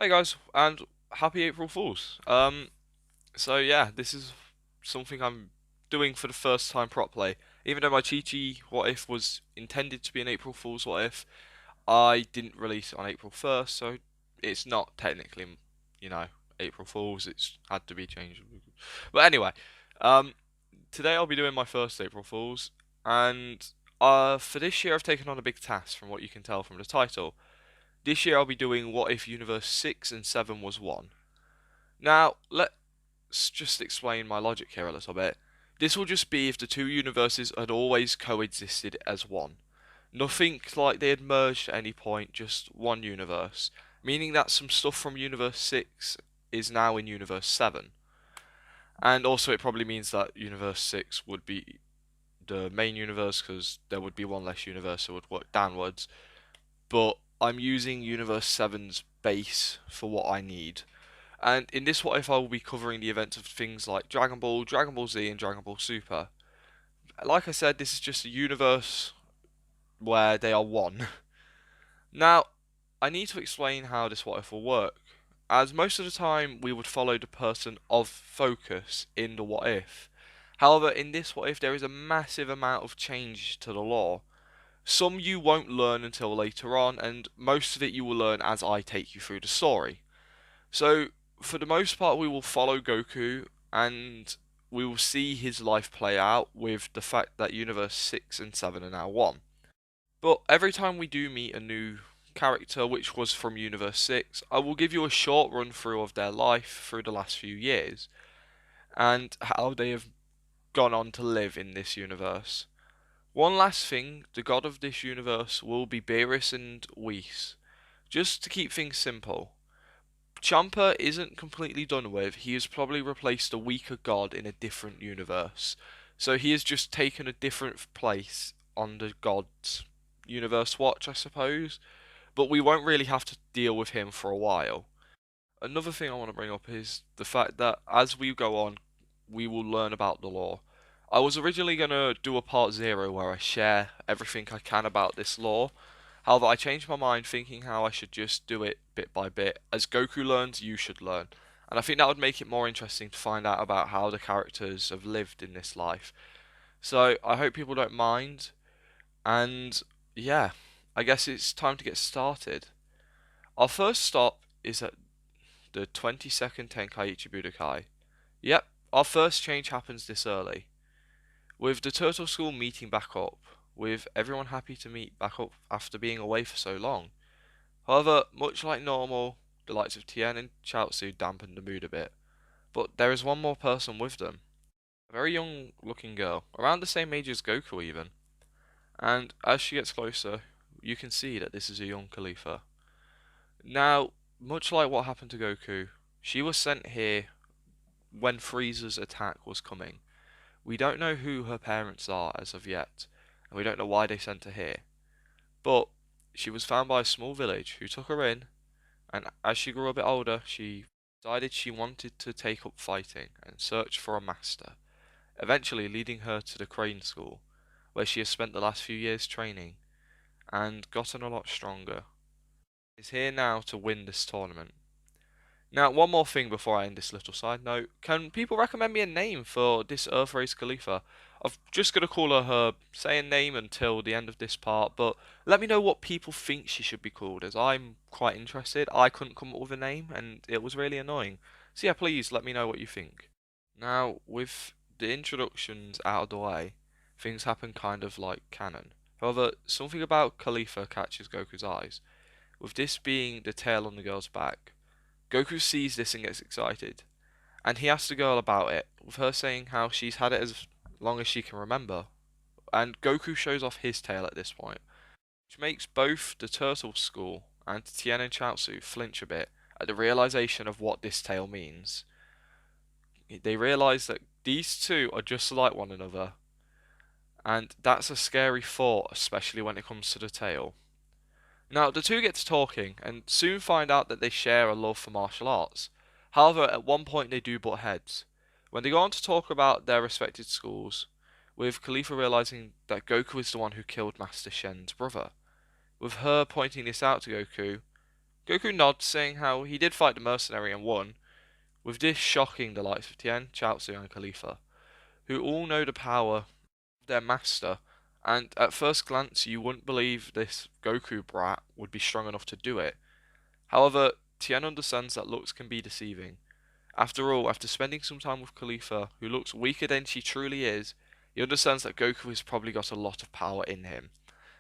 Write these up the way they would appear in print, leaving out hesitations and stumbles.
Hi guys, and happy April Fools. So yeah, this is something I'm doing for the first time properly. Even though my cheeky what if was intended to be an April Fool's what if, I didn't release it on April 1st, so it's not technically, you know, April Fools. It's had to be changed. But anyway, um, today I'll be doing my first April Fools, and for this year I've taken on a big task from what you can tell from the title. This year I'll be doing what if Universe 6 and 7 was 1. Now, let's just explain my logic here a little bit. This will just be if the two universes had always coexisted as one. Nothing like they had merged at any point, just one universe. Meaning that some stuff from Universe 6 is now in Universe 7. And also it probably means that Universe 6 would be the main universe because there would be one less universe that would work downwards. But I'm using Universe 7's base for what I need. And in this what if I will be covering the events of things like Dragon Ball, Dragon Ball Z and Dragon Ball Super. Like I said, this is just a universe where they are one. Now, I need to explain how this what if will work, as most of the time we would follow the person of focus in the what if. However, in this what if there is a massive amount of change to the lore. Some you won't learn until later on, and most of it you will learn as I take you through the story. So, for the most part, we will follow Goku and we will see his life play out with the fact that Universe 6 and 7 are now 1. But every time we do meet a new character which was from Universe 6, I will give you a short run through of their life through the last few years and how they have gone on to live in this universe. One last thing, the god of this universe will be Beerus and Whis, just to keep things simple. Champa isn't completely done with. He has probably replaced a weaker god in a different universe. So he has just taken a different place on the god's universe watch, I suppose. But we won't really have to deal with him for a while. Another thing I want to bring up is the fact that as we go on, we will learn about the lore. I was originally going to do a part 0 where I share everything I can about this lore. However, I changed my mind thinking how I should just do it bit by bit. As Goku learns, you should learn. And I think that would make it more interesting to find out about how the characters have lived in this life. So I hope people don't mind. And yeah, I guess it's time to get started. Our first stop is at the 22nd Tenkaichi Budokai. Yep, our first change happens this early. With the Turtle School meeting back up, with everyone happy to meet back up after being away for so long. However, much like normal, the likes of Tien and Chaozu dampened the mood a bit. But there is one more person with them. A very young looking girl, around the same age as Goku even. And as she gets closer, you can see that this is a young Caulifla. Now, much like what happened to Goku, she was sent here when Frieza's attack was coming. We don't know who her parents are as of yet, and we don't know why they sent her here. But she was found by a small village who took her in, and as she grew a bit older, she decided she wanted to take up fighting and search for a master, eventually leading her to the Crane School, where she has spent the last few years training and gotten a lot stronger. Is here now to win this tournament. Now, one more thing before I end this little side note. Can people recommend me a name for this Earth Race Khalifa? I'm just going to call her same name until the end of this part, but let me know what people think she should be called, as I'm quite interested. I couldn't come up with a name, and it was really annoying. So yeah, please let me know what you think. Now, with the introductions out of the way, things happen kind of like canon. However, something about Khalifa catches Goku's eyes. With this being the tail on the girl's back, Goku sees this and gets excited, and he asks the girl about it, with her saying how she's had it as long as she can remember. And Goku shows off his tail at this point, which makes both the Turtle School and Tien and Chaozu flinch a bit at the realization of what this tail means. They realize that these two are just like one another, and that's a scary thought, especially when it comes to the tail. Now, the two get to talking and soon find out that they share a love for martial arts. However, at one point they do butt heads. When they go on to talk about their respected schools, with Caulifla realizing that Goku is the one who killed Master Shen's brother. With her pointing this out to Goku, Goku nods, saying how he did fight the mercenary and won, with this shocking the likes of Tien, Chaozu, and Caulifla, who all know the power of their master, and at first glance you wouldn't believe this Goku brat would be strong enough to do it. However, Tien understands that looks can be deceiving. After all, after spending some time with Caulifla, who looks weaker than she truly is, he understands that Goku has probably got a lot of power in him,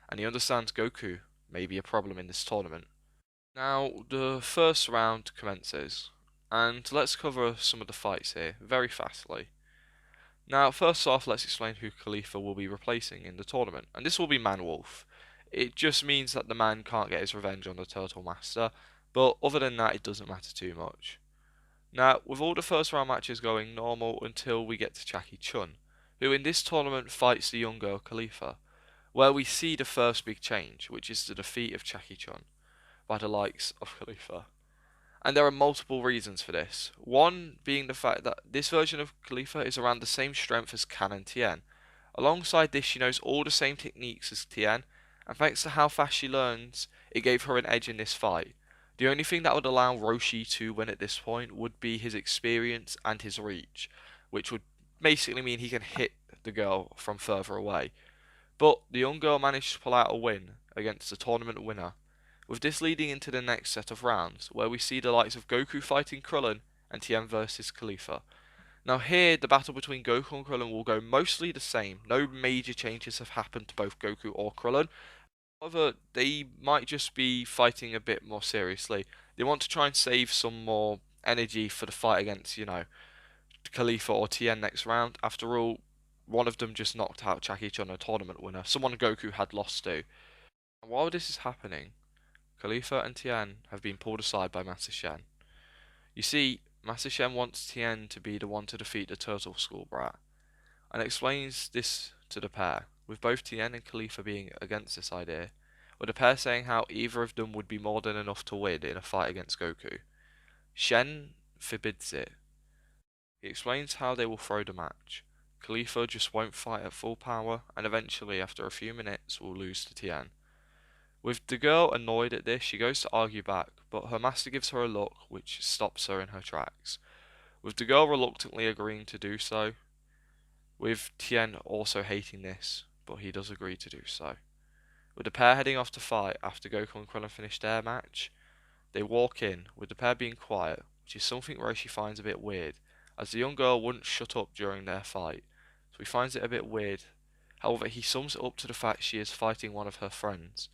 and he understands Goku may be a problem in this tournament. Now, the first round commences, and let's cover some of the fights here very fastly. Now, first off, let's explain who Caulifla will be replacing in the tournament, and this will be Manwolf. It just means that the man can't get his revenge on the Turtle Master, but other than that, it doesn't matter too much. Now, with all the first round matches going normal until we get to Jackie Chun, who in this tournament fights the young girl Caulifla, where we see the first big change, which is the defeat of Jackie Chun by the likes of Caulifla. And there are multiple reasons for this. One being the fact that this version of Caulifla is around the same strength as Kan and Tien. Alongside this, she knows all the same techniques as Tien, and thanks to how fast she learns, it gave her an edge in this fight. The only thing that would allow Roshi to win at this point would be his experience and his reach, which would basically mean he can hit the girl from further away. But the young girl managed to pull out a win against the tournament winner, with this leading into the next set of rounds, where we see the likes of Goku fighting Krillin and Tien versus Caulifla. Now here, the battle between Goku and Krillin will go mostly the same. No major changes have happened to both Goku or Krillin. However, they might just be fighting a bit more seriously. They want to try and save some more energy for the fight against, Caulifla or Tien next round. After all, one of them just knocked out Jackie Chun, a tournament winner, someone Goku had lost to. While this is happening, Caulifla and Tien have been pulled aside by Master Shen. You see, Master Shen wants Tien to be the one to defeat the Turtle School brat, and explains this to the pair, with both Tien and Caulifla being against this idea, with the pair saying how either of them would be more than enough to win in a fight against Goku. Shen forbids it. He explains how they will throw the match. Caulifla just won't fight at full power, and eventually, after a few minutes, will lose to Tien. With the girl annoyed at this, she goes to argue back, but her master gives her a look which stops her in her tracks, with the girl reluctantly agreeing to do so, with Tien also hating this, but he does agree to do so. With the pair heading off to fight after Goku and Krillin finish their match, they walk in, with the pair being quiet, which is something Roshi finds a bit weird, as the young girl wouldn't shut up during their fight, so he finds it a bit weird. However, he sums it up to the fact she is fighting one of her friends.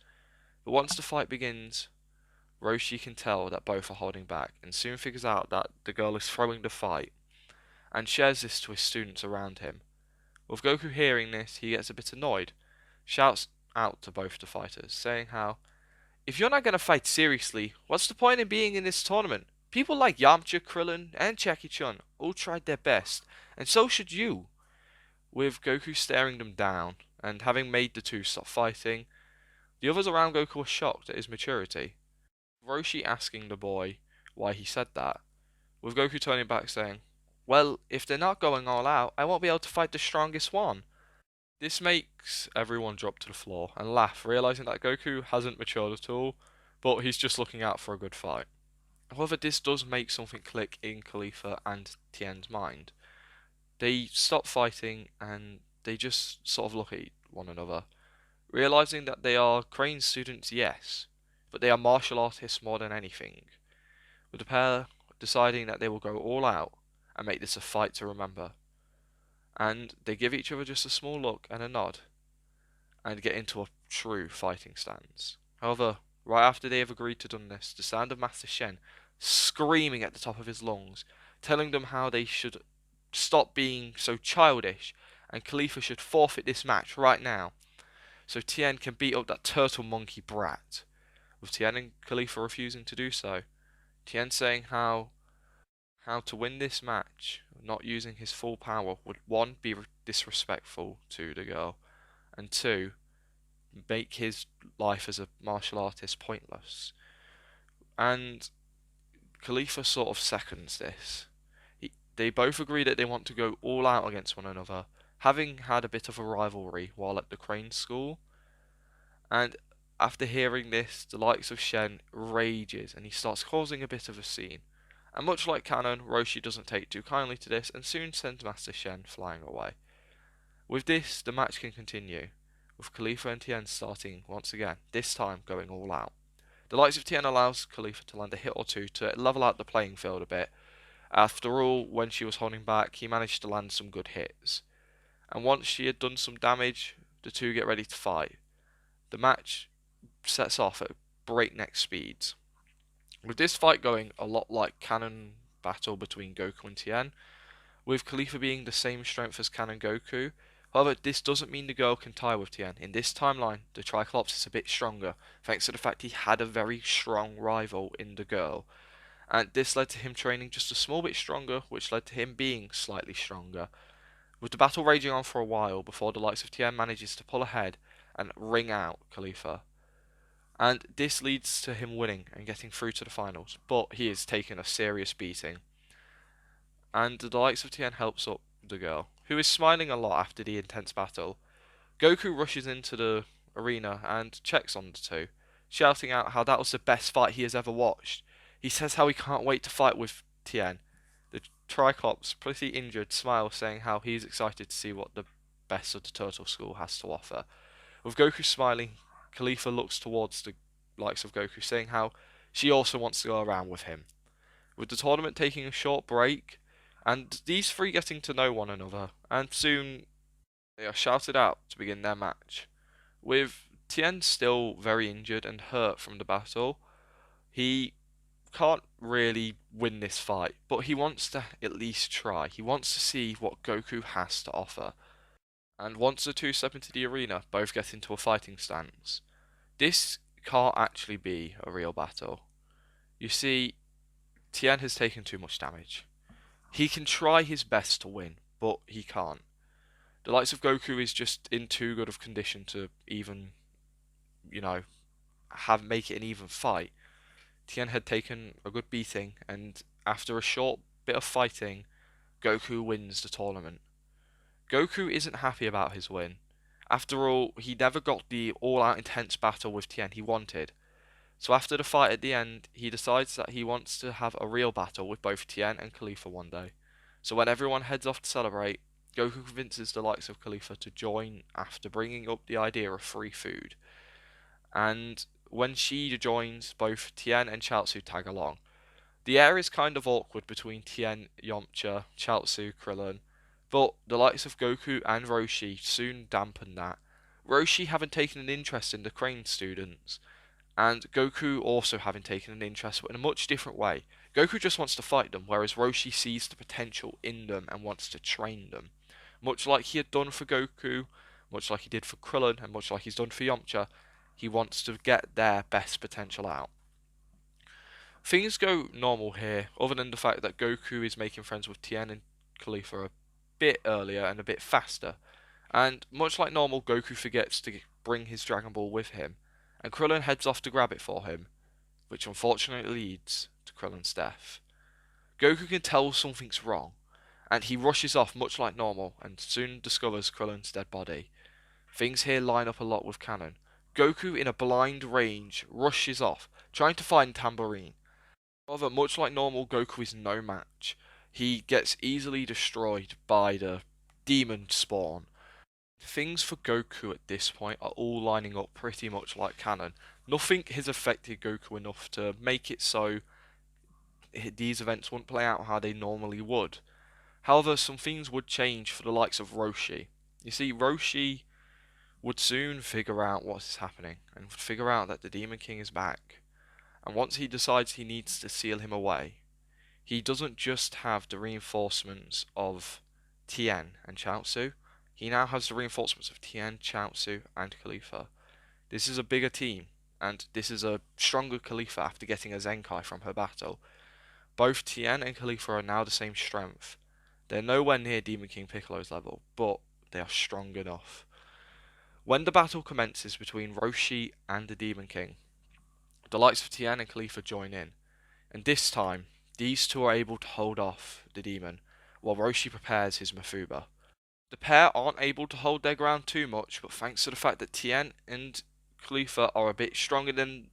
But once the fight begins, Roshi can tell that both are holding back, and soon figures out that the girl is throwing the fight, and shares this to his students around him. With Goku hearing this, he gets a bit annoyed, shouts out to both the fighters, saying how, if you're not going to fight seriously, what's the point in being in this tournament? People like Yamcha, Krillin, and Jackie Chun all tried their best, and so should you. With Goku staring them down, and having made the two stop fighting, the others around Goku are shocked at his maturity. Roshi asking the boy why he said that, with Goku turning back saying, well, if they're not going all out, I won't be able to fight the strongest one. This makes everyone drop to the floor and laugh, realizing that Goku hasn't matured at all, but he's just looking out for a good fight. However, this does make something click in Caulifla and Tien's mind. They stop fighting and they just sort of look at one another, realizing that they are Crane students, yes, but they are martial artists more than anything, with the pair deciding that they will go all out and make this a fight to remember. And they give each other just a small look and a nod, and get into a true fighting stance. However, right after they have agreed to done this, the sound of Master Shen screaming at the top of his lungs, telling them how they should stop being so childish, and Caulifla should forfeit this match right now, so Tien can beat up that turtle monkey brat. With Tien and Caulifla refusing to do so, Tien saying how to win this match, not using his full power, would one, be disrespectful to the girl, and two, make his life as a martial artist pointless. And Caulifla sort of seconds this. They both agree that they want to go all out against one another, having had a bit of a rivalry while at the Crane School, and After hearing this, the likes of Shen rages and he starts causing a bit of a scene. And much like Canon, Roshi doesn't take too kindly to this and soon sends Master Shen flying away. With this, the match can continue, with Caulifla and Tien starting once again, this time going all out. The likes of Tien allows Caulifla to land a hit or two to level out the playing field a bit. After all, when she was holding back, he managed to land some good hits. And once she had done some damage, the two get ready to fight. The match sets off at breakneck speeds. With this fight going a lot like Canon battle between Goku and Tien, with Caulifla being the same strength as Canon Goku. However, this doesn't mean the girl can tie with Tien. In this timeline, the Triclops is a bit stronger, thanks to the fact he had a very strong rival in the girl. And this led to him training just a small bit stronger, which led to him being slightly stronger. With the battle raging on for a while before the likes of Tien manages to pull ahead and ring out Caulifla. And this leads to him winning and getting through to the finals, but he is taking a serious beating. And the likes of Tien helps up the girl, who is smiling a lot after the intense battle. Goku rushes into the arena and checks on the two, shouting out how that was the best fight he has ever watched. He says how he can't wait to fight with Tien. The Triclops, pretty injured, smiles, saying how he is excited to see what the best of the Turtle School has to offer. With Goku smiling, Caulifla looks towards the likes of Goku, saying how she also wants to go around with him. With the tournament taking a short break, and these three getting to know one another, and soon they are shouted out to begin their match. With Tien still very injured and hurt from the battle, he can't really win this fight, but he wants to at least try. He wants to see what Goku has to offer. And once the two step into the arena, both get into a fighting stance. This can't actually be a real battle. You see, Tien has taken too much damage. He can try his best to win, but he can't. The likes of Goku is just in too good of condition to even, you know, make it an even fight. Tien had taken a good beating, and after a short bit of fighting, Goku wins the tournament. Goku isn't happy about his win. After all, he never got the all-out intense battle with Tien he wanted. So after the fight at the end, he decides that he wants to have a real battle with both Tien and Caulifla one day. So when everyone heads off to celebrate, Goku convinces the likes of Caulifla to join after bringing up the idea of free food. And when she joins, both Tien and Chaozu tag along. The air is kind of awkward between Tien, Yamcha, Chaozu, Krillin, but the likes of Goku and Roshi soon dampen that. Roshi having taken an interest in the Crane students, and Goku also having taken an interest but in a much different way. Goku just wants to fight them, whereas Roshi sees the potential in them and wants to train them. Much like he had done for Goku, much like he did for Krillin, and much like he's done for Yamcha, he wants to get their best potential out. Things go normal here, other than the fact that Goku is making friends with Tien and Caulifla a bit earlier and a bit faster. And much like normal, Goku forgets to bring his Dragon Ball with him, and Krillin heads off to grab it for him, which unfortunately leads to Krillin's death. Goku can tell something's wrong, and he rushes off much like normal and soon discovers Krillin's dead body. Things here line up a lot with canon. Goku, in a blind rage, rushes off, trying to find Tambourine. However, much like normal, Goku is no match. He gets easily destroyed by the demon spawn. Things for Goku at this point are all lining up pretty much like canon. Nothing has affected Goku enough to make it so these events wouldn't play out how they normally would. However, some things would change for the likes of Roshi. You see, Roshi would soon figure out what is happening and would figure out that the Demon King is back. And once he decides he needs to seal him away, he doesn't just have the reinforcements of Tien and Chaozu, he now has the reinforcements of Tien, Chaozu, and Caulifla. This is a bigger team, and this is a stronger Caulifla after getting a Zenkai from her battle. Both Tien and Caulifla are now the same strength. They're nowhere near Demon King Piccolo's level, but they are strong enough. When the battle commences between Roshi and the Demon King, the likes of Tien and Caulifla join in, and this time, these two are able to hold off the demon, while Roshi prepares his Mafuba. The pair aren't able to hold their ground too much, but thanks to the fact that Tien and Caulifla are a bit stronger than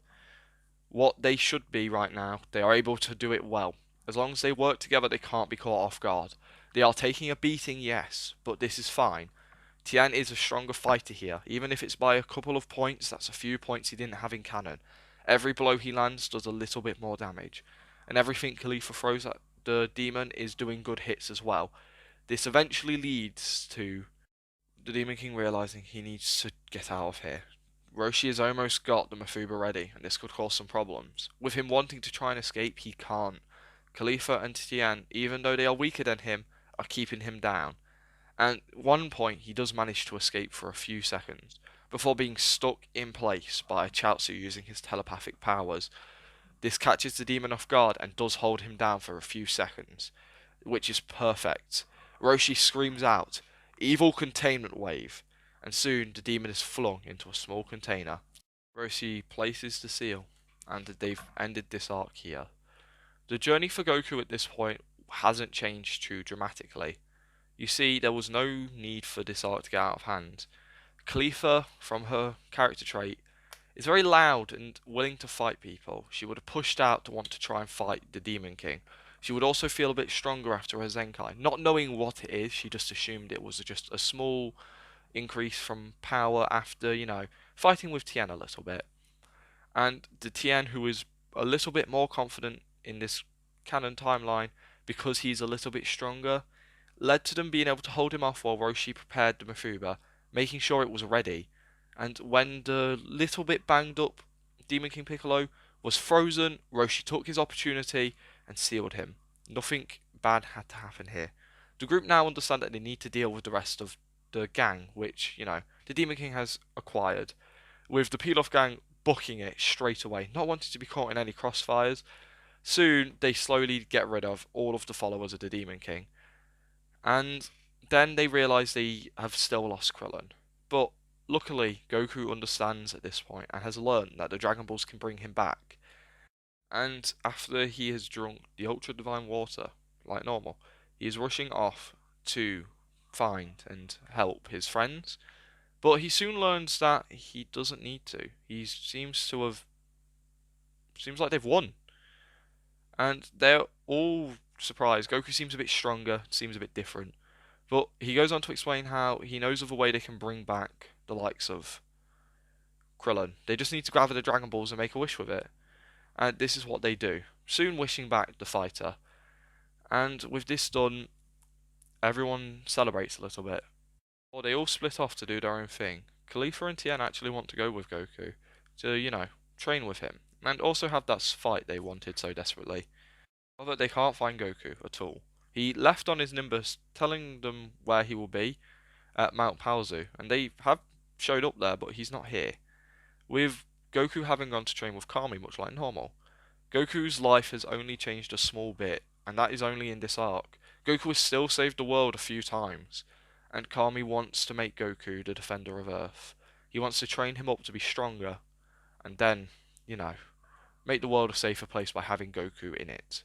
what they should be right now, they are able to do it well. As long as they work together, they can't be caught off guard. They are taking a beating, yes, but this is fine. Tien is a stronger fighter here, even if it's by a couple of points, that's a few points he didn't have in cannon. Every blow he lands does a little bit more damage, and everything Caulifla throws at the demon is doing good hits as well. This eventually leads to the Demon King realizing he needs to get out of here. Roshi has almost got the Mafuba ready, and this could cause some problems. With him wanting to try and escape, he can't. Caulifla and Tien, even though they are weaker than him, are keeping him down. And at one point, he does manage to escape for a few seconds, before being stuck in place by Chaozu using his telepathic powers. This catches the demon off guard and does hold him down for a few seconds, which is perfect. Roshi screams out, "Evil containment wave," and soon the demon is flung into a small container. Roshi places the seal, and they've ended this arc here. The journey for Goku at this point hasn't changed too dramatically. You see, there was no need for this arc to get out of hand. Caulifla, from her character trait, is very loud and willing to fight people. She would have pushed out to want to try and fight the Demon King. She would also feel a bit stronger after her Zenkai. Not knowing what it is, she just assumed it was just a small increase from power after, fighting with Tien a little bit. And the Tien who is a little bit more confident in this canon timeline because he's a little bit stronger, led to them being able to hold him off while Roshi prepared the Mafuba, making sure it was ready. And when the little bit banged up Demon King Piccolo was frozen, Roshi took his opportunity and sealed him. Nothing bad had to happen here. The group now understand that they need to deal with the rest of the gang, which, the Demon King has acquired, with the Pilaf gang booking it straight away, not wanting to be caught in any crossfires. Soon, they slowly get rid of all of the followers of the Demon King. And then they realise they have still lost Krillin. But luckily, Goku understands at this point and has learned that the Dragon Balls can bring him back. And after he has drunk the Ultra Divine Water, like normal, he is rushing off to find and help his friends. But he soon learns that he doesn't need to. He seems like they've won. And they're all surprised. Goku seems a bit stronger, seems a bit different. But he goes on to explain how he knows of a way they can bring back the likes of Krillin. They just need to gather the Dragon Balls and make a wish with it. And this is what they do. Soon wishing back the fighter. And with this done, everyone celebrates a little bit. Or they all split off to do their own thing. Caulifla and Tien actually want to go with Goku to, train with him. And also have that fight they wanted so desperately. However, they can't find Goku at all. He left on his Nimbus, telling them where he will be at Mount Paozu, and they have showed up there, but he's not here. With Goku having gone to train with Kami, much like normal. Goku's life has only changed a small bit, and that is only in this arc. Goku has still saved the world a few times, and Kami wants to make Goku the defender of Earth. He wants to train him up to be stronger, and then, make the world a safer place by having Goku in it.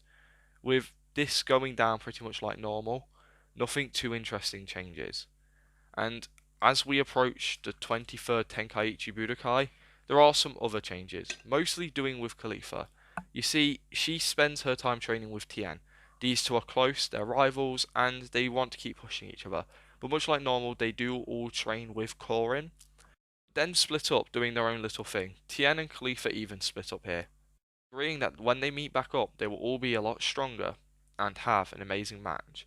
With this going down pretty much like normal, nothing too interesting changes. And as we approach the 23rd Tenkaichi Budokai, there are some other changes, mostly doing with Caulifla. You see, she spends her time training with Tien. These two are close, they're rivals, and they want to keep pushing each other. But much like normal, they do all train with Korin. Then split up, doing their own little thing. Tien and Caulifla even split up here, agreeing that when they meet back up, they will all be a lot stronger and have an amazing match.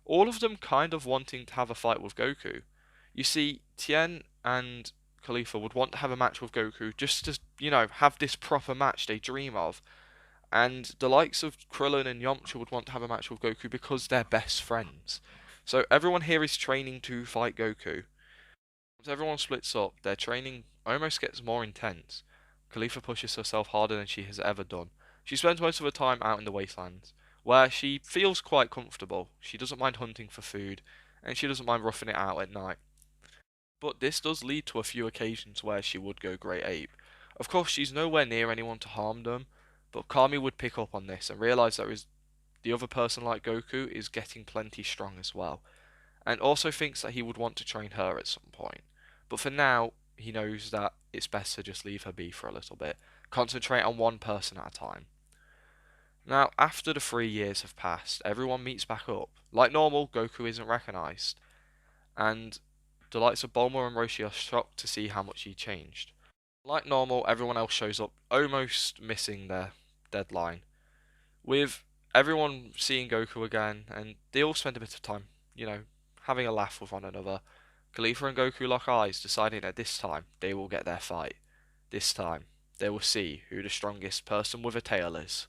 All of them kind of wanting to have a fight with Goku. You see, Tien and Caulifla would want to have a match with Goku just to, have this proper match they dream of. And the likes of Krillin and Yamcha would want to have a match with Goku because they're best friends. So everyone here is training to fight Goku. Once everyone splits up, their training almost gets more intense. Caulifla pushes herself harder than she has ever done. She spends most of her time out in the wastelands, where she feels quite comfortable. She doesn't mind hunting for food, and she doesn't mind roughing it out at night. But this does lead to a few occasions where she would go great ape. Of course, she's nowhere near anyone to harm them, but Kami would pick up on this and realise that the other person like Goku is getting plenty strong as well, and also thinks that he would want to train her at some point. But for now, he knows that it's best to just leave her be for a little bit, concentrate on one person at a time. Now, after the 3 years have passed, everyone meets back up. Like normal, Goku isn't recognized, and the likes of Bulma and Roshi are shocked to see how much he changed. Like normal, everyone else shows up, almost missing their deadline, with everyone seeing Goku again, and they all spend a bit of time, having a laugh with one another. Caulifla and Goku lock eyes, deciding that this time they will get their fight. This time, they will see who the strongest person with a tail is.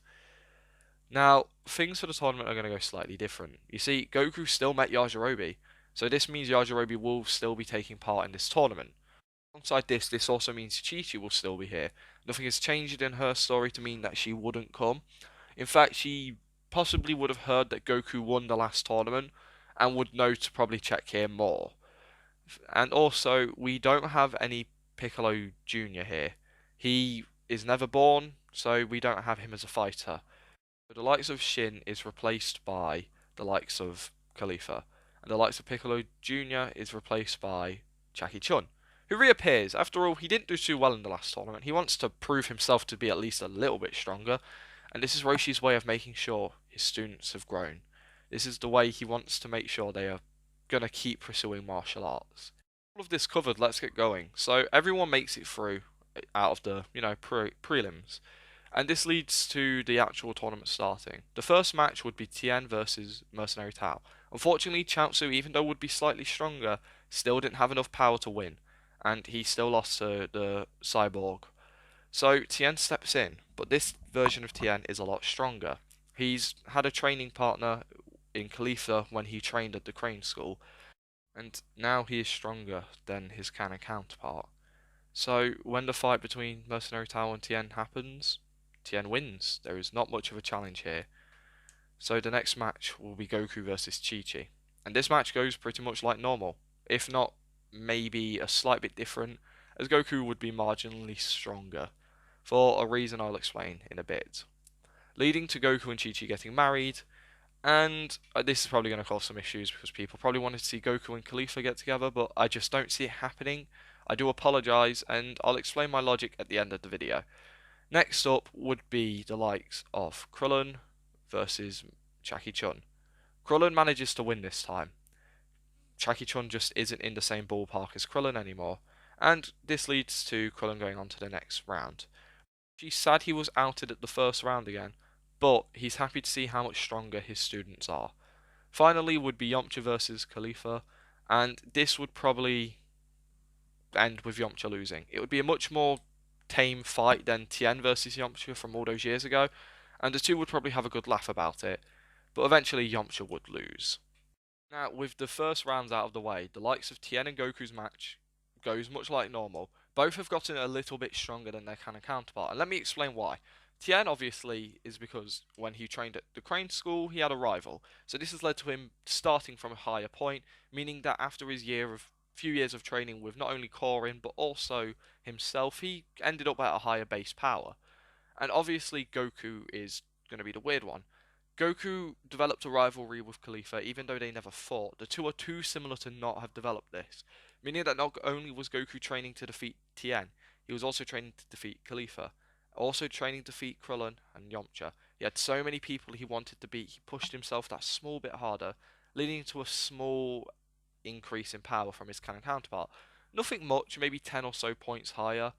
Now, things for the tournament are going to go slightly different. You see, Goku still met Yajirobe, so this means Yajirobe will still be taking part in this tournament. Alongside this also means Chi-Chi will still be here. Nothing has changed in her story to mean that she wouldn't come. In fact, she possibly would have heard that Goku won the last tournament and would know to probably check here more. And also, we don't have any Piccolo Jr. here. He is never born, so we don't have him as a fighter. So the likes of Shin is replaced by the likes of Caulifla, and the likes of Piccolo Jr. is replaced by Jackie Chun, who reappears. After all, he didn't do too well in the last tournament. He wants to prove himself to be at least a little bit stronger, and this is Roshi's way of making sure his students have grown. This is the way he wants to make sure they are going to keep pursuing martial arts. All of this covered, let's get going. So everyone makes it through out of the, prelims. And this leads to the actual tournament starting. The first match would be Tien versus Mercenary Tao. Unfortunately, Chaozu, even though would be slightly stronger, still didn't have enough power to win, and he still lost to the Cyborg. So Tien steps in, but this version of Tien is a lot stronger. He's had a training partner in Caulifla when he trained at the Crane School, and now he is stronger than his canon counterpart. So when the fight between Mercenary Tao and Tien happens, Tien wins. There is not much of a challenge here. So the next match will be Goku versus Chi-Chi. And this match goes pretty much like normal, if not maybe a slight bit different, as Goku would be marginally stronger, for a reason I'll explain in a bit. Leading to Goku and Chi-Chi getting married, and this is probably going to cause some issues because people probably wanted to see Goku and Caulifla get together, but I just don't see it happening. I do apologise, and I'll explain my logic at the end of the video. Next up would be the likes of Krillin versus Jackie Chun. Krillin manages to win this time. Jackie Chun just isn't in the same ballpark as Krillin anymore, and this leads to Krillin going on to the next round. She's sad he was outed at the first round again, but he's happy to see how much stronger his students are. Finally would be Yamcha versus Caulifla, and this would probably end with Yamcha losing. It would be a much more tame fight than Tien versus Yamcha from all those years ago, and the two would probably have a good laugh about it, but eventually Yamcha would lose. Now, with the first rounds out of the way, the likes of Tien and Goku's match goes much like normal. Both have gotten a little bit stronger than their canon counterpart, and let me explain why. Tien obviously is because when he trained at the Crane School, he had a rival, so this has led to him starting from a higher point, meaning that after his few years of training with not only Korin but also himself, he ended up at a higher base power. And obviously Goku is going to be the weird one. Goku developed a rivalry with Caulifla even though they never fought. The two are too similar to not have developed this, meaning that not only was Goku training to defeat Tien, he was also training to defeat Caulifla, also training to defeat Krillin and Yamcha. He had so many people he wanted to beat, he pushed himself that small bit harder, leading to a small increase in power from his canon counterpart. Nothing much, maybe 10 or so points higher,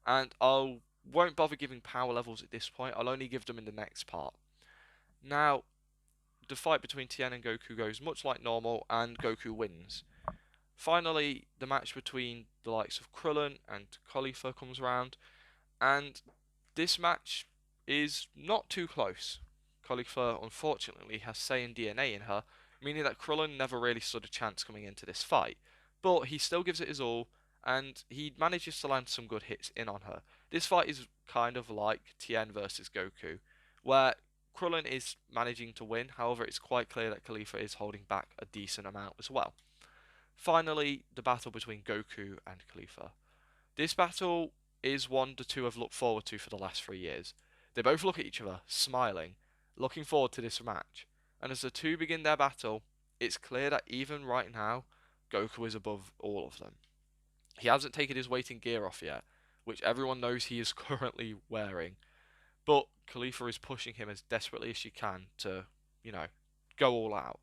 and I won't bother giving power levels at this point, I'll only give them in the next part. Now, the fight between Tien and Goku goes much like normal, and Goku wins. Finally, the match between the likes of Krillin and Caulifla comes around, and this match is not too close. Caulifla, unfortunately, has Saiyan DNA in her, meaning that Krillin never really stood a chance coming into this fight. But he still gives it his all, and he manages to land some good hits in on her. This fight is kind of like Tien versus Goku, where Krillin is managing to win, however it's quite clear that Caulifla is holding back a decent amount as well. Finally, the battle between Goku and Caulifla. This battle is one the two have looked forward to for the last 3 years. They both look at each other, smiling, looking forward to this match. And as the two begin their battle, it's clear that even right now, Goku is above all of them. He hasn't taken his weight in gear off yet, which everyone knows he is currently wearing. But Caulifla is pushing him as desperately as she can to, you know, go all out.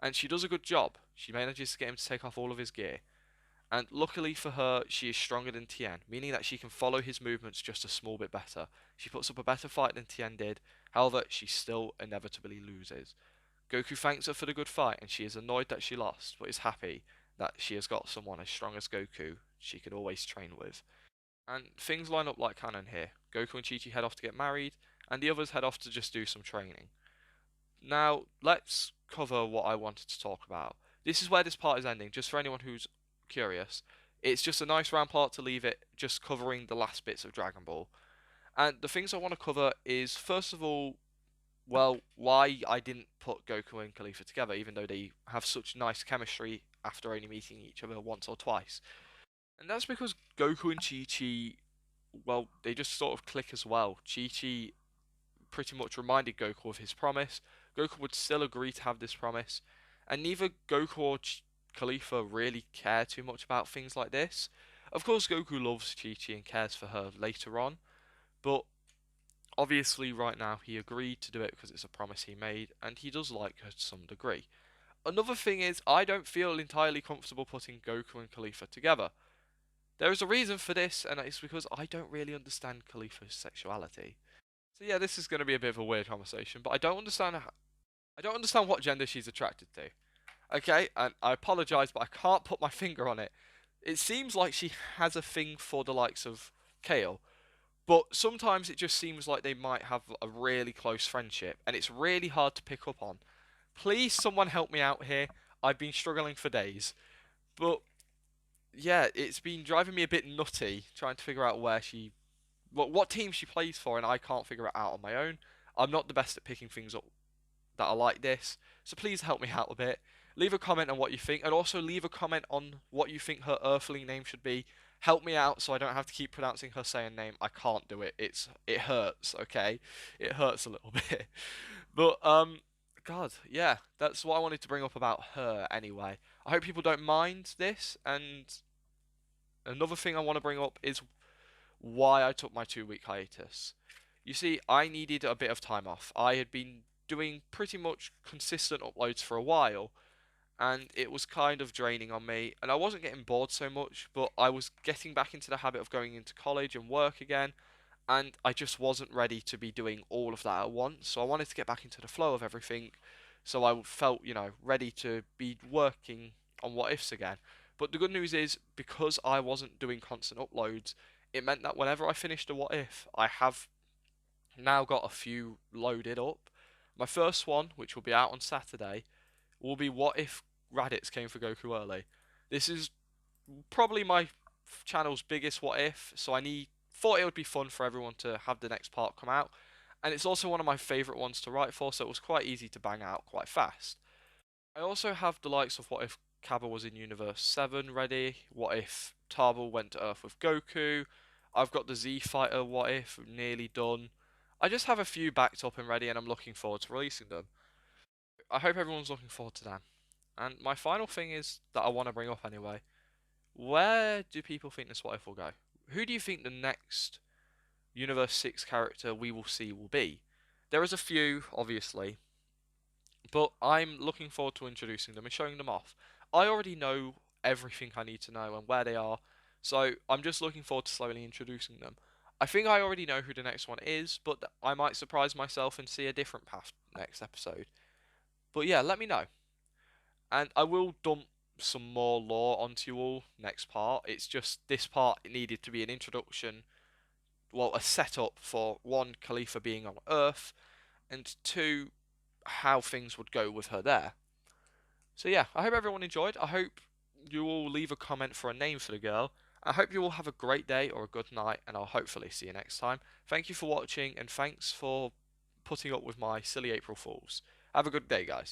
And she does a good job. She manages to get him to take off all of his gear. And luckily for her, she is stronger than Tien, meaning that she can follow his movements just a small bit better. She puts up a better fight than Tien did, however, she still inevitably loses. Goku thanks her for the good fight, and she is annoyed that she lost, but is happy that she has got someone as strong as Goku she could always train with. And things line up like canon here. Goku and Chi-Chi head off to get married, and the others head off to just do some training. Now, let's cover what I wanted to talk about. This is where this part is ending, just for anyone who's curious. It's just a nice round part to leave it, just covering the last bits of Dragon Ball. And the things I want to cover is, first of all, well, why I didn't put Goku and Caulifla together, even though they have such nice chemistry after only meeting each other once or twice. And that's because Goku and Chi-Chi, well, they just sort of click as well. Chi-Chi pretty much reminded Goku of his promise. Goku would still agree to have this promise, and neither Goku or Caulifla really care too much about things like this. Of course, Goku loves Chi-Chi and cares for her later on, but obviously right now he agreed to do it because it's a promise he made, and he does like her to some degree. Another thing is, I don't feel entirely comfortable putting Goku and Caulifla together. There is a reason for this, and it's because I don't really understand Caulifla's sexuality. So yeah, this is going to be a bit of a weird conversation, but I don't understand what gender she's attracted to. Okay, and I apologize, but I can't put my finger on it. It seems like she has a thing for the likes of Kale, but sometimes it just seems like they might have a really close friendship, and it's really hard to pick up on. Please, someone help me out here. I've been struggling for days. But yeah, it's been driving me a bit nutty trying to figure out what team she plays for, and I can't figure it out on my own. I'm not the best at picking things up that are like this, so please help me out a bit. Leave a comment on what you think, and also leave a comment on what you think her Earthling name should be. Help me out so I don't have to keep pronouncing her Saiyan name. I can't do it. It hurts, okay? It hurts a little bit. But God, yeah, that's what I wanted to bring up about her anyway. I hope people don't mind this, and another thing I want to bring up is why I took my 2 week hiatus. You see, I needed a bit of time off. I had been doing pretty much consistent uploads for a while, and it was kind of draining on me. And I wasn't getting bored so much, but I was getting back into the habit of going into college and work again, and I just wasn't ready to be doing all of that at once. So I wanted to get back into the flow of everything, so I felt, ready to be working on What Ifs again. But the good news is, because I wasn't doing constant uploads, it meant that whenever I finished a What If, I have now got a few loaded up. My first one, which will be out on Saturday, will be What If Raditz came for Goku early. This is probably my channel's biggest What If, so thought it would be fun for everyone to have the next part come out. And it's also one of my favourite ones to write for, so it was quite easy to bang out quite fast. I also have the likes of What If Cabba was in Universe 7 ready, What If Tarbell went to Earth with Goku, I've got the Z Fighter What If nearly done. I just have a few backed up and ready, and I'm looking forward to releasing them. I hope everyone's looking forward to them. And my final thing is that I want to bring up anyway. Where do people think this What If will go? Who do you think the next Universe 6 character we will see will be? There is a few, obviously, but I'm looking forward to introducing them and showing them off. I already know everything I need to know and where they are, so I'm just looking forward to slowly introducing them. I think I already know who the next one is, but I might surprise myself and see a different path next episode. But yeah, let me know. And I will dump some more lore onto you all next part. It's just this part needed to be an introduction, well, a setup for one, Caulifla being on Earth, and two, how things would go with her there. So yeah, I hope everyone enjoyed. I hope you all leave a comment for a name for the girl. I hope you all have a great day or a good night, and I'll hopefully see you next time. Thank you for watching, and thanks for putting up with my silly April Fools. Have a good day, guys.